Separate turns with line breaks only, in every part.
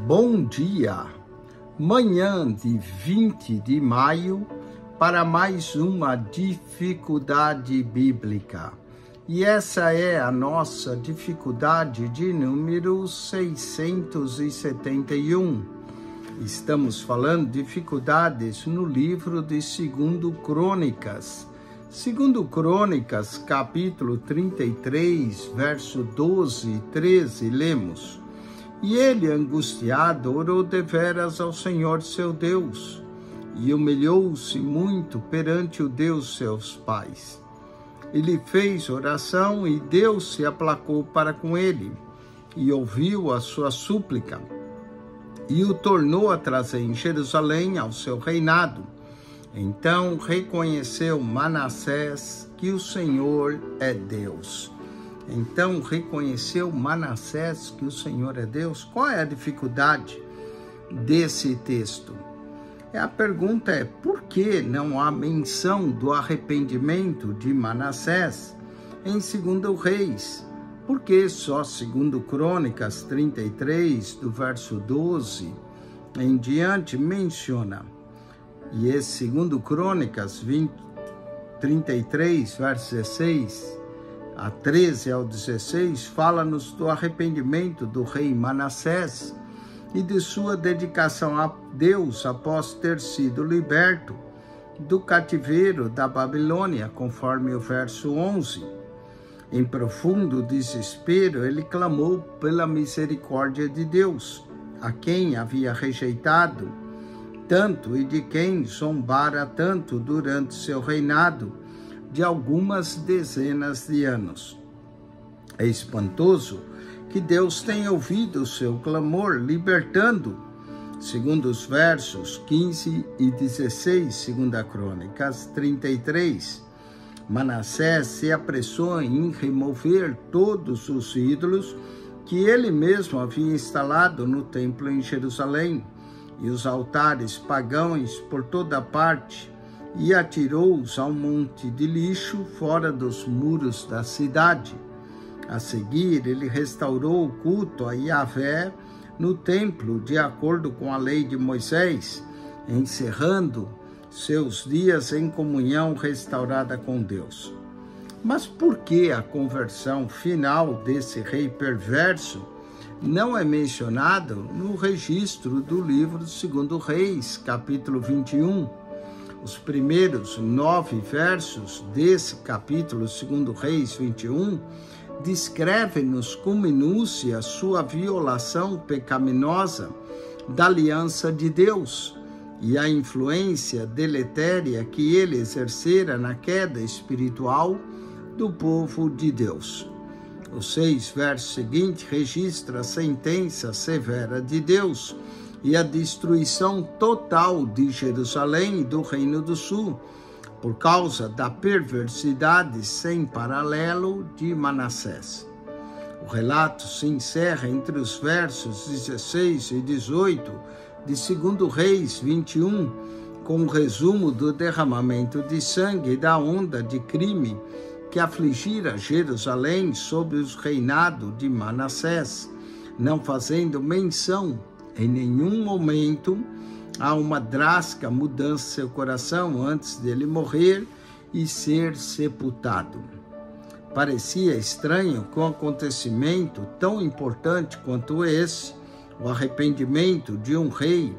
Bom dia, manhã de 20 de maio, para mais uma dificuldade bíblica. E essa é a nossa dificuldade de número 671. Estamos falando de dificuldades no livro de 2 Crônicas. 2 Crônicas, capítulo 33, verso 12 e 13, lemos: E ele, angustiado, orou deveras ao Senhor seu Deus, e humilhou-se muito perante o Deus seus pais. Ele fez oração e Deus se aplacou para com ele, e ouviu a sua súplica, e o tornou a trazer em Jerusalém ao seu reinado. Então reconheceu Manassés que o Senhor é Deus. Então reconheceu Manassés que o Senhor é Deus. Qual é a dificuldade desse texto? A pergunta é: por que não há menção do arrependimento de Manassés em 2 Reis? Por que só 2 Crônicas 33, do verso 12 em diante, menciona? E esse 2 Crônicas 33, verso 16 a 13 ao 16, fala-nos do arrependimento do rei Manassés e de sua dedicação a Deus após ter sido liberto do cativeiro da Babilônia, conforme o verso 11. Em profundo desespero, ele clamou pela misericórdia de Deus, a quem havia rejeitado tanto e de quem zombara tanto durante seu reinado de algumas dezenas de anos. É espantoso que Deus tenha ouvido o seu clamor, libertando, segundo os versos 15 e 16, 2 Crônicas 33. Manassés se apressou em remover todos os ídolos que ele mesmo havia instalado no templo em Jerusalém, e os altares pagãos por toda parte, e atirou-os ao monte de lixo fora dos muros da cidade. A seguir, ele restaurou o culto a Yahvé no templo, de acordo com a lei de Moisés, encerrando seus dias em comunhão restaurada com Deus. Mas por que a conversão final desse rei perverso não é mencionado no registro do livro de 2 Reis, capítulo 21? Os primeiros 9 versos desse capítulo 2 Reis 21 descrevem-nos com minúcia sua violação pecaminosa da aliança de Deus e a influência deletéria que ele exercera na queda espiritual do povo de Deus. Os 6 versos seguintes registram a sentença severa de Deus e a destruição total de Jerusalém e do Reino do Sul, por causa da perversidade sem paralelo de Manassés. O relato se encerra entre os versos 16 e 18 de 2 Reis 21, com o resumo do derramamento de sangue e da onda de crime que afligira Jerusalém sob o reinado de Manassés, não fazendo menção em nenhum momento a uma drástica mudança em seu coração antes dele morrer e ser sepultado. Parecia estranho que um acontecimento tão importante quanto esse, o arrependimento de um rei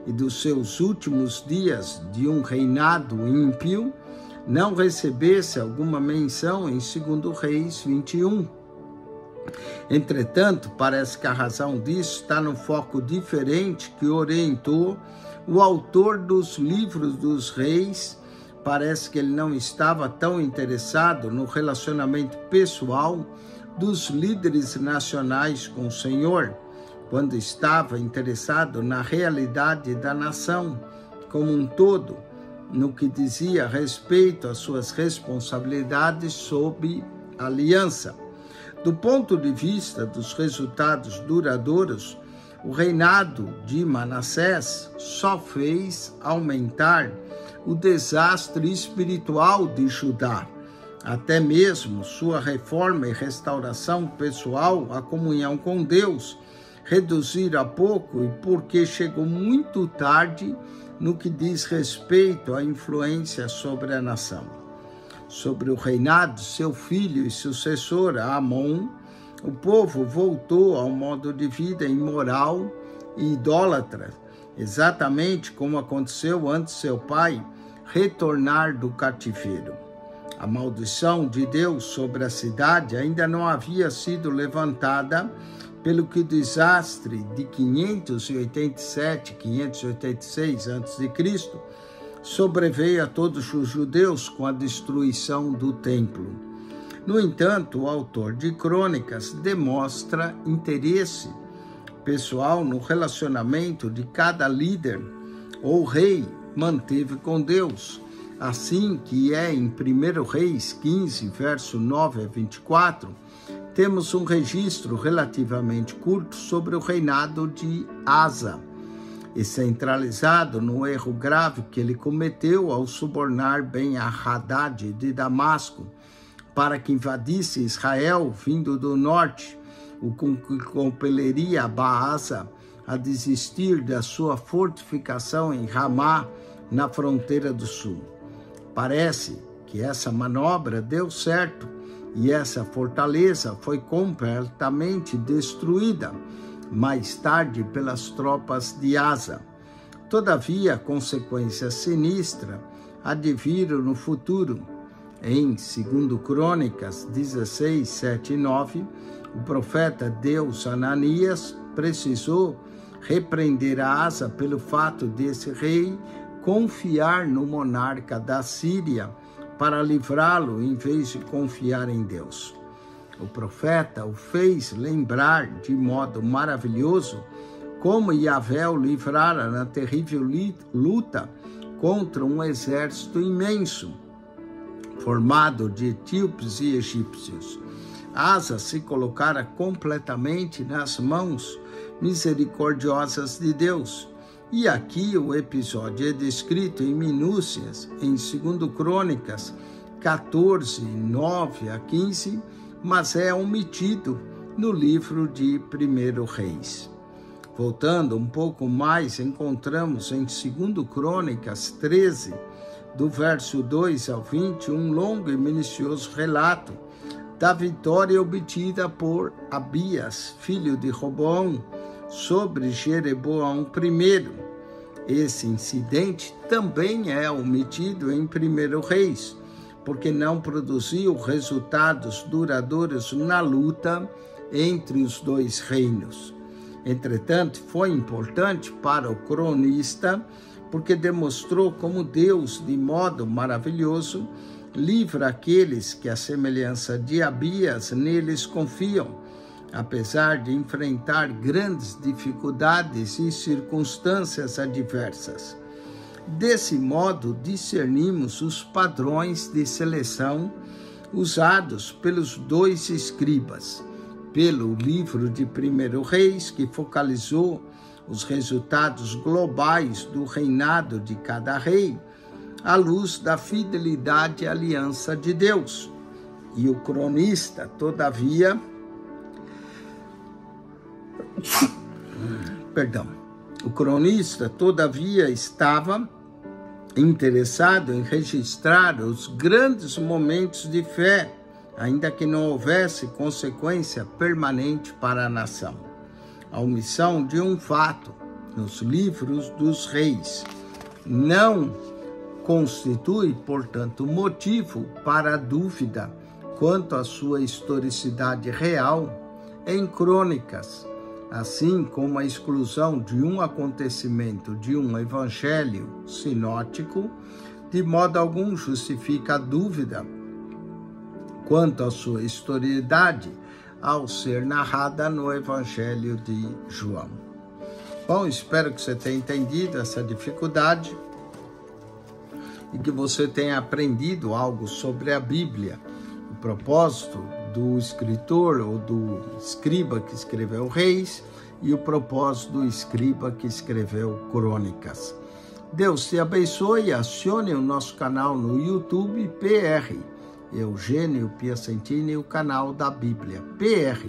e dos seus últimos dias de um reinado ímpio, não recebesse alguma menção em 2 Reis 21. Entretanto, parece que a razão disso está no foco diferente que orientou o autor dos livros dos reis. Parece que ele não estava tão interessado no relacionamento pessoal dos líderes nacionais com o Senhor, quando estava interessado na realidade da nação como um todo, no que dizia respeito às suas responsabilidades sob aliança. Do ponto de vista dos resultados duradouros, o reinado de Manassés só fez aumentar o desastre espiritual de Judá. Até mesmo sua reforma e restauração pessoal, a comunhão com Deus, reduzir a pouco e porque chegou muito tarde no que diz respeito à influência sobre a nação. Sobre o reinado, seu filho e sucessor, Amon, o povo voltou ao modo de vida imoral e idólatra, exatamente como aconteceu antes seu pai retornar do cativeiro. A maldição de Deus sobre a cidade ainda não havia sido levantada, pelo que o desastre de 586 a.C. sobreveio a todos os judeus com a destruição do templo. No entanto, o autor de Crônicas demonstra interesse pessoal no relacionamento de cada líder ou rei manteve com Deus, assim que é em 1 Reis 15, verso 9 a 24, temos um registro relativamente curto sobre o reinado de Asa, e centralizado no erro grave que ele cometeu ao subornar Ben-Hadad de Damasco para que invadisse Israel vindo do norte, o que compeleria Baasa a desistir da sua fortificação em Ramá, na fronteira do sul. Parece que essa manobra deu certo e essa fortaleza foi completamente destruída mais tarde pelas tropas de Asa. Todavia, consequências sinistras adviram no futuro. Em 2 Crônicas 16, 7 e 9, o profeta Deus Ananias precisou repreender a Asa pelo fato desse rei confiar no monarca da Síria para livrá-lo em vez de confiar em Deus. O profeta o fez lembrar de modo maravilhoso como Yahvé o livrara na terrível luta contra um exército imenso, formado de etíopes e egípcios. Asa se colocara completamente nas mãos misericordiosas de Deus. E aqui o episódio é descrito em minúcias em 2 Crônicas 14, 9 a 15, mas é omitido no livro de 1 Reis. Voltando um pouco mais, encontramos em 2 Crônicas 13, do verso 2 ao 20, um longo e minucioso relato da vitória obtida por Abias, filho de Roboão, sobre Jeroboão I. Esse incidente também é omitido em 1 Reis, porque não produziu resultados duradouros na luta entre os dois reinos. Entretanto, foi importante para o cronista, porque demonstrou como Deus, de modo maravilhoso, livra aqueles que, à semelhança de Abias, neles confiam, apesar de enfrentar grandes dificuldades e circunstâncias adversas. Desse modo, discernimos os padrões de seleção usados pelos dois escribas, pelo livro de 1 Reis, que focalizou os resultados globais do reinado de cada rei, à luz da fidelidade à aliança de Deus. E o cronista, todavia, estava interessado em registrar os grandes momentos de fé, ainda que não houvesse consequência permanente para a nação. A omissão de um fato nos livros dos reis não constitui, portanto, motivo para a dúvida quanto à sua historicidade real em Crônicas, assim como a exclusão de um acontecimento de um evangelho sinótico, de modo algum justifica a dúvida quanto à sua historicidade ao ser narrada no Evangelho de João. Bom, espero que você tenha entendido essa dificuldade e que você tenha aprendido algo sobre a Bíblia, o propósito do escritor ou do escriba que escreveu Reis e o propósito do escriba que escreveu Crônicas. Deus te abençoe e acione o nosso canal no YouTube PR, Eugênio Piacentini, o canal da Bíblia, PR,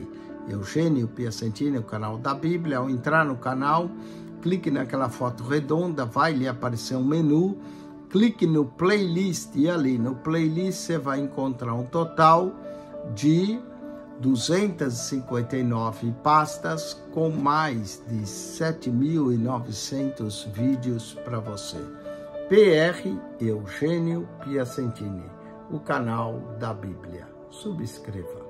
Eugênio Piacentini, o canal da Bíblia. Ao entrar no canal, clique naquela foto redonda, vai lhe aparecer um menu, clique no playlist e ali no playlist você vai encontrar um total de 259 pastas com mais de 7.900 vídeos para você. PR Eugênio Piacentini, o canal da Bíblia. Subscreva.